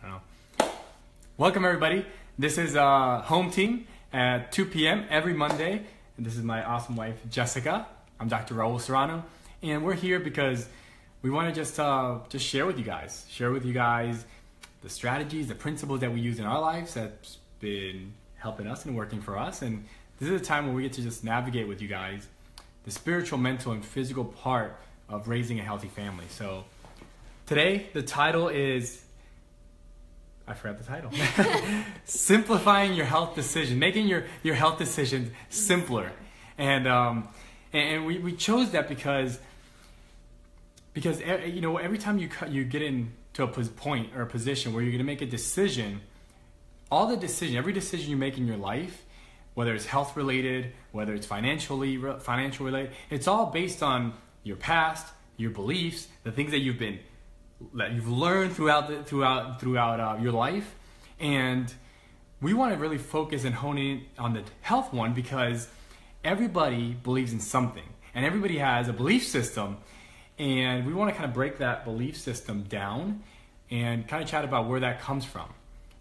I don't know. Welcome everybody. This is Home Team at 2 p.m. every Monday. And this is my awesome wife, Jessica. I'm Dr. Raul Serrano. And we're here because we want to just share with you guys. Share with you guys the strategies, the principles that we use in our lives that's been helping us and working for us. And this is a time where we get to just navigate with you guys the spiritual, mental, and physical part of raising a healthy family. So today, the title is, I forgot the title. Simplifying your health decision, making your health decisions simpler. And we chose that because you know, every time you get into a point or a position where you're going to make a decision, every decision you make in your life, whether it's health related, whether it's financial related, it's all based on your past, your beliefs, the things that you've learned throughout your life. And we want to really focus and hone in on the health one because everybody believes in something and everybody has a belief system, and we want to kind of break that belief system down and kind of chat about where that comes from.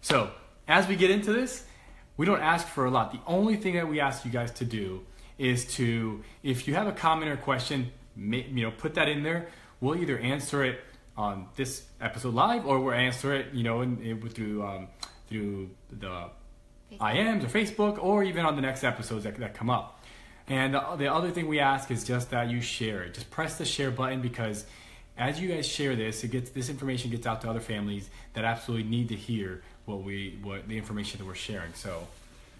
So as we get into this, we don't ask for a lot. The only thing that we ask you guys to do is to, if you have a comment or question, put that in there. We'll either answer it on this episode live, or we'll answer it, through the IMs or Facebook, or even on the next episodes that come up. And the other thing we ask is just that you share it. Just press the share button, because as you guys share this, this information gets out to other families that absolutely need to hear what the information that we're sharing. So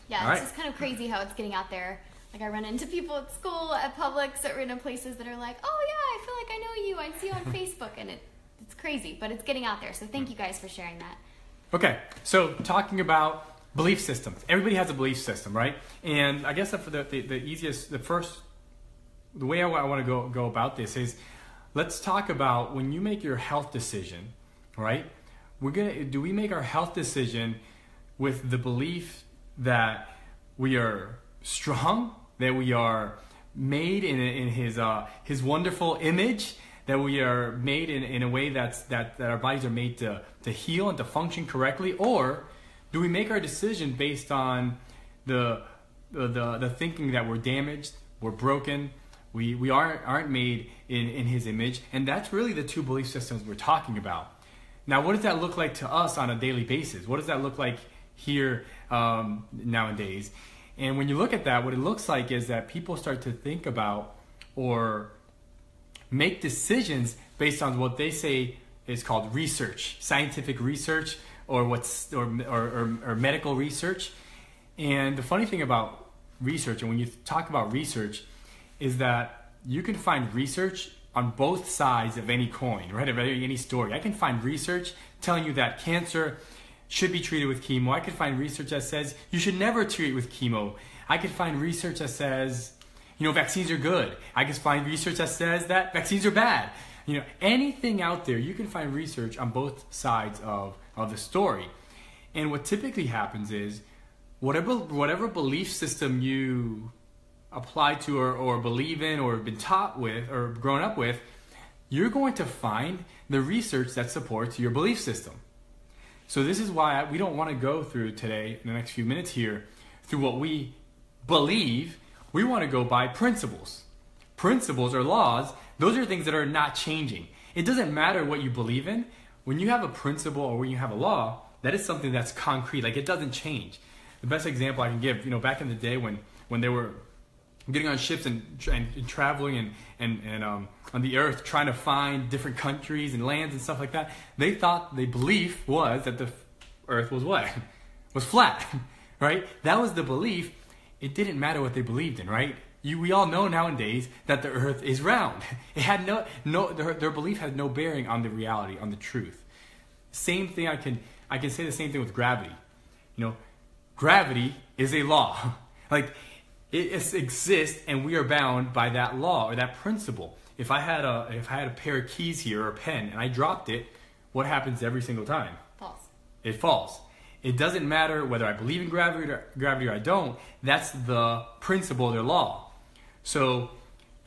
yeah, it's just kind of crazy how it's getting out there. Like, I run into people at school, at Publix, or in places that are like, oh yeah, I feel like I know you. I see you on Facebook, and it's crazy, but it's getting out there. So thank you guys for sharing that. Okay, so talking about belief systems. Everybody has a belief system, right? And I guess for the way I want to go about this is, let's talk about when you make your health decision, right? Do we make our health decision with the belief that we are strong, that we are made in his wonderful image, that we are made in a way that our bodies are made to heal and to function correctly? Or do we make our decision based on the thinking that we're damaged, we're broken, we aren't made in his image? And that's really the two belief systems we're talking about. Now, what does that look like to us on a daily basis? What does that look like here nowadays? And when you look at that, what it looks like is that people start to think about or make decisions based on what they say is called research, scientific research, or medical research. And the funny thing about research, and when you talk about research, is that you can find research on both sides of any coin, right? Of any story. I can find research telling you that cancer should be treated with chemo. I could find research that says you should never treat with chemo. I could find research that says, vaccines are good. I could find research that says that vaccines are bad. Anything out there, you can find research on both sides of the story. And what typically happens is, whatever belief system you apply to or believe in or been taught with or grown up with, you're going to find the research that supports your belief system. So this is why we don't want to go through today, in the next few minutes here, through what we believe. We want to go by principles. Principles or laws, those are things that are not changing. It doesn't matter what you believe in. When you have a principle or when you have a law, that is something that's concrete. Like, it doesn't change. The best example I can give, back in the day when they were getting on ships and traveling and on the earth, trying to find different countries and lands and stuff like that, the belief was that the earth was what? Was flat, right? That was the belief. It didn't matter what they believed in, right? We all know nowadays that the earth is round. It had their belief had no bearing on the reality, on the truth. Same thing, I can say the same thing with gravity. Gravity is a law. Like, it exists, and we are bound by that law or that principle. If I had a pair of keys here or a pen and I dropped it, what happens every single time? Falls. It falls. It doesn't matter whether I believe in gravity or I don't. That's the principle, their law. So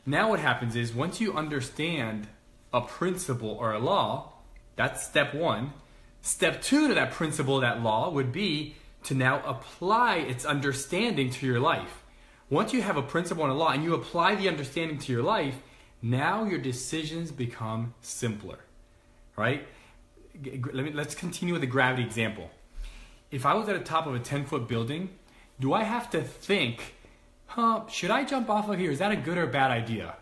now what happens is, once you understand a principle or a law, that's step one. Step 2 to that principle, that law, would be to now apply its understanding to your life. Once you have a principle and a law and you apply the understanding to your life, now your decisions become simpler, right? Let's continue with the gravity example. If I was at the top of a 10-foot building, do I have to think, should I jump off of here? Is that a good or bad idea?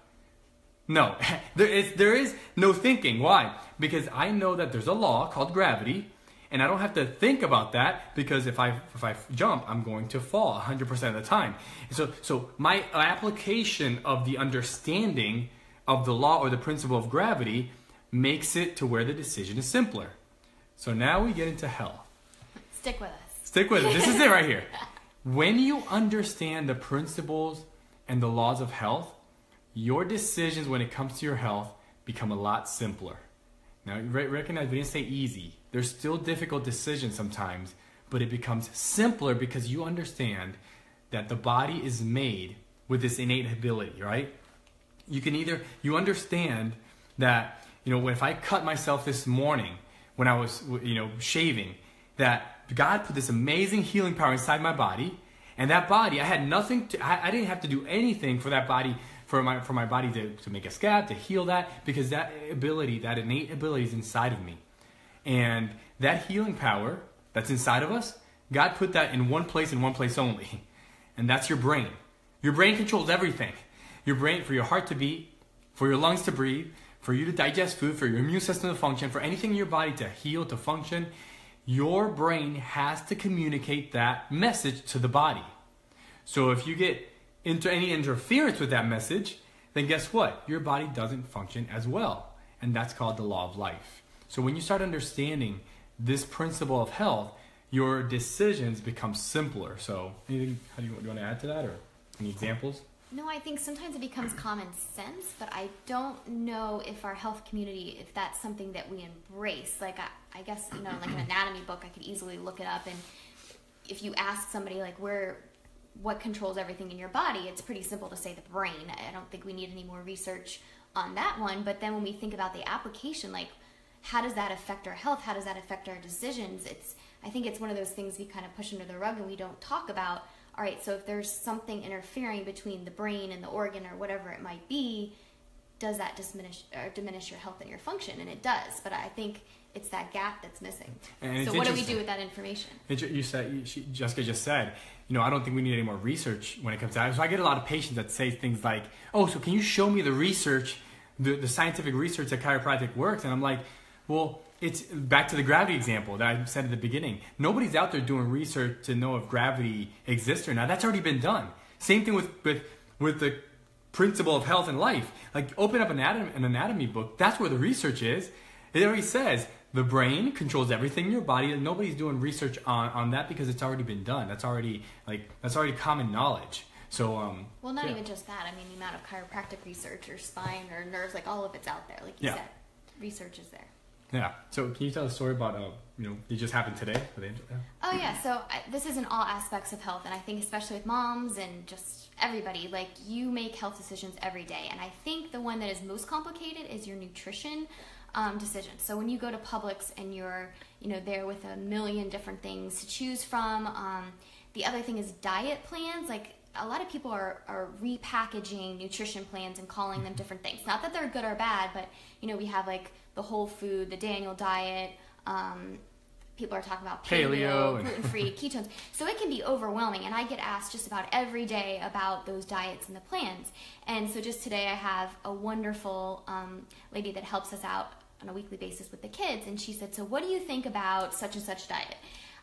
No, there is no thinking. Why? Because I know that there's a law called gravity, and I don't have to think about that, because if I jump, I'm going to fall 100% of the time. So my application of the understanding of the law or the principle of gravity makes it to where the decision is simpler. So now we get into health. Stick with us. Stick with it. This is it right here. When you understand the principles and the laws of health, your decisions when it comes to your health become a lot simpler. Now, recognize we didn't say easy. There's still difficult decisions sometimes, but it becomes simpler because you understand that the body is made with this innate ability, right? You understand that, if I cut myself this morning when I was, shaving, that God put this amazing healing power inside my body, and that body, I didn't have to do anything for that body, for my body to make a scab, to heal that, because that innate ability is inside of me. And that healing power that's inside of us, God put that in one place and one place only. And that's your brain. Your brain controls everything. Your brain, for your heart to beat, for your lungs to breathe, for you to digest food, for your immune system to function, for anything in your body to heal, to function, your brain has to communicate that message to the body. So if you get into any interference with that message, then guess what? Your body doesn't function as well. And that's called the law of life. So when you start understanding this principle of health, your decisions become simpler. So anything, do you want to add to that, or any examples? No, I think sometimes it becomes common sense, but I don't know if our health community, if that's something that we embrace. Like, I guess, like an anatomy book, I could easily look it up. And if you ask somebody, like, what controls everything in your body, it's pretty simple to say the brain. I don't think we need any more research on that one. But then when we think about the application, like, how does that affect our health? How does that affect our decisions? I think it's one of those things we kind of push under the rug and we don't talk about. All right, so if there's something interfering between the brain and the organ or whatever it might be, does that diminish your health and your function? And it does, but I think it's that gap that's missing. So what do we do with that information? Jessica just said, I don't think we need any more research when it comes to that. So I get a lot of patients that say things like, oh, so can you show me the research, the scientific research that chiropractic works? And I'm like, well, it's back to the gravity example that I said at the beginning. Nobody's out there doing research to know if gravity exists or not. That's already been done. Same thing with the principle of health and life. Like, open up an anatomy book. That's where the research is. It already says the brain controls everything in your body. And nobody's doing research on that because it's already been done. That's already common knowledge. So well, not even just that. I mean, the amount of chiropractic research or spine or nerves, like all of it's out there. Like you said, research is there. Yeah. So can you tell a story about, it just happened today? Oh, yeah. So this is in all aspects of health. And I think especially with moms and just everybody, like, you make health decisions every day. And I think the one that is most complicated is your nutrition decisions. So when you go to Publix and you're, there with a million different things to choose from, the other thing is diet plans. Like, a lot of people are repackaging nutrition plans and calling them different things. Not that they're good or bad, but, we have, like, the whole food, the Daniel diet. People are talking about paleo, gluten-free, ketones. So it can be overwhelming. And I get asked just about every day about those diets and the plans. And so just today I have a wonderful lady that helps us out on a weekly basis with the kids. And she said, so what do you think about such and such diet?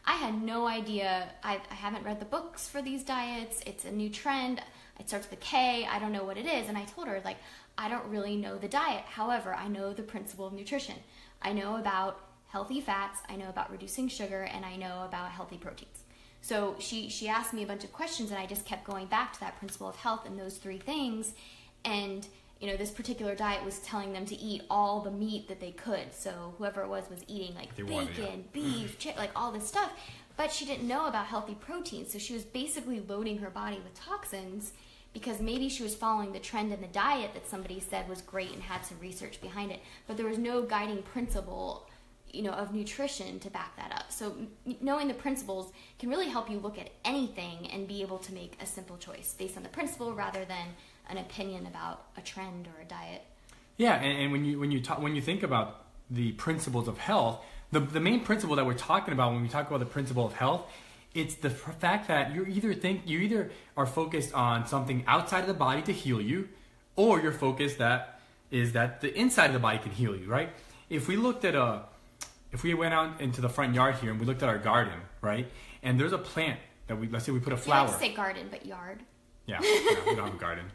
I had no idea. I haven't read the books for these diets. It's a new trend. It starts with a K. I don't know what it is. And I told her, like, I don't really know the diet. However, I know the principle of nutrition. I know about healthy fats. I know about reducing sugar. And I know about healthy proteins. So she asked me a bunch of questions, and I just kept going back to that principle of health and those three things. And, this particular diet was telling them to eat all the meat that they could. So whoever it was eating, like, bacon, beef, like all this stuff. But she didn't know about healthy proteins. So she was basically loading her body with toxins because maybe she was following the trend in the diet that somebody said was great and had some research behind it. But there was no guiding principle, of nutrition to back that up. So knowing the principles can really help you look at anything and be able to make a simple choice based on the principle rather than an opinion about a trend or a diet. Yeah, and when you think about the principles of health, the main principle that we're talking about when we talk about the principle of health, it's the fact that you either are focused on something outside of the body to heal you, or your focus that the inside of the body can heal you, right? If we went out into the front yard here and we looked at our garden, right? And there's a plant that let's say we put a flower. You like to say garden, but yard. Yeah, we don't have a garden.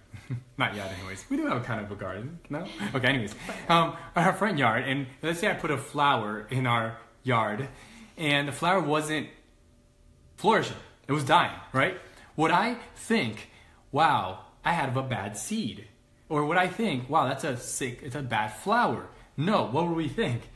Not yet, anyways. We do have kind of a garden, no? Okay, anyways. Our front yard, and let's say I put a flower in our yard, and the flower wasn't flourishing. It was dying, right? Would I think, wow, I have a bad seed? Or would I think, wow, it's a bad flower? No, what would we think?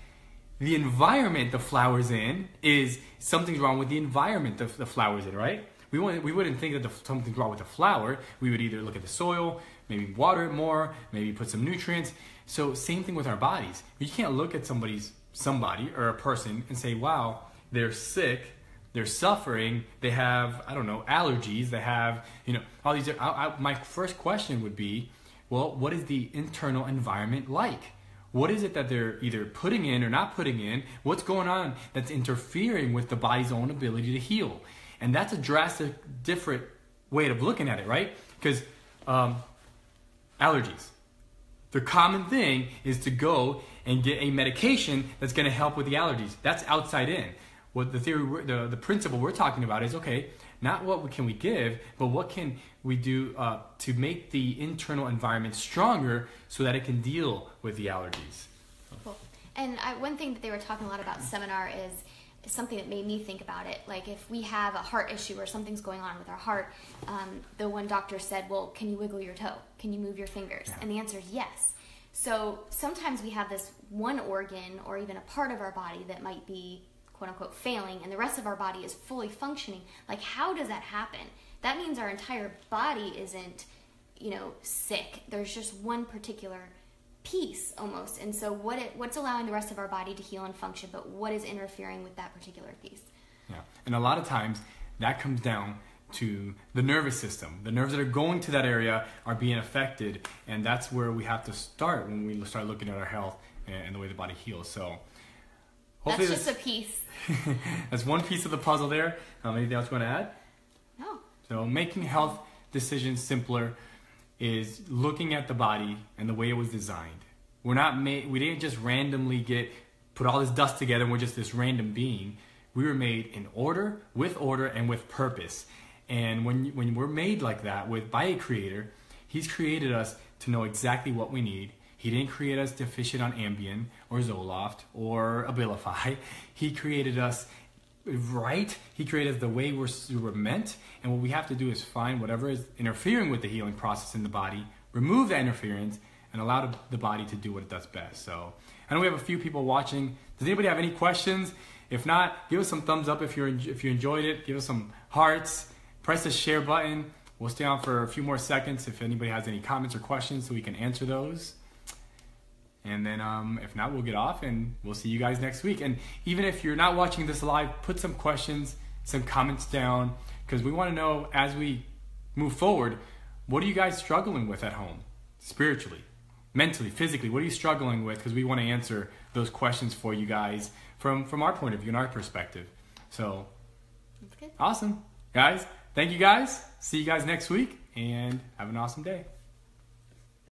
The environment the flower's in is something's wrong with the environment the flower's in, right? We wouldn't think that something's wrong with the flower. We would either look at the soil, maybe water it more, maybe put some nutrients. So same thing with our bodies. You can't look at somebody or a person and say, wow, they're sick, they're suffering, they have, I don't know, allergies, they have, all these. My first question would be, well, what is the internal environment like? What is it that they're either putting in or not putting in? What's going on that's interfering with the body's own ability to heal? And that's a drastic, different way of looking at it, right? Because allergies. The common thing is to go and get a medication that's going to help with the allergies. That's outside in. What the theory, the principle we're talking about is, okay, not what can we give, but what can we do to make the internal environment stronger so that it can deal with the allergies. Cool. And one thing that they were talking a lot about in seminar is something that made me think about it. Like if we have a heart issue or something's going on with our heart, the one doctor said, well, can you wiggle your toe? Can you move your fingers? Yeah. And the answer is yes. So sometimes we have this one organ or even a part of our body that might be quote unquote failing and the rest of our body is fully functioning. Like how does that happen? That means our entire body isn't, sick. There's just one particular piece almost. And so what's allowing the rest of our body to heal and function, but what is interfering with that particular piece? Yeah. And a lot of times that comes down to the nervous system. The nerves that are going to that area are being affected, and that's where we have to start when we start looking at our health and the way the body heals. So hopefully that's just a piece. That's one piece of the puzzle there. Anything else you want to add? No. So making health decisions simpler is looking at the body and the way it was designed. We didn't just randomly put all this dust together and we're just this random being. We were made in order, and with purpose. And when we're made like that by a creator, he's created us to know exactly what we need. He didn't create us deficient on Ambien or Zoloft or Abilify. He created us right. He created us the way we were meant. And what we have to do is find whatever is interfering with the healing process in the body, remove that interference, and allow the body to do what it does best. So I know we have a few people watching. Does anybody have any questions? If not, give us some thumbs up if you enjoyed it. Give us some hearts. Press the share button. We'll stay on for a few more seconds if anybody has any comments or questions so we can answer those. And then if not, we'll get off and we'll see you guys next week. And even if you're not watching this live, put some questions, some comments down, because we want to know as we move forward, what are you guys struggling with at home? Spiritually, mentally, physically, what are you struggling with? Because we want to answer those questions for you guys from our point of view and our perspective. So, that's good. Awesome. Guys, thank you guys. See you guys next week and have an awesome day.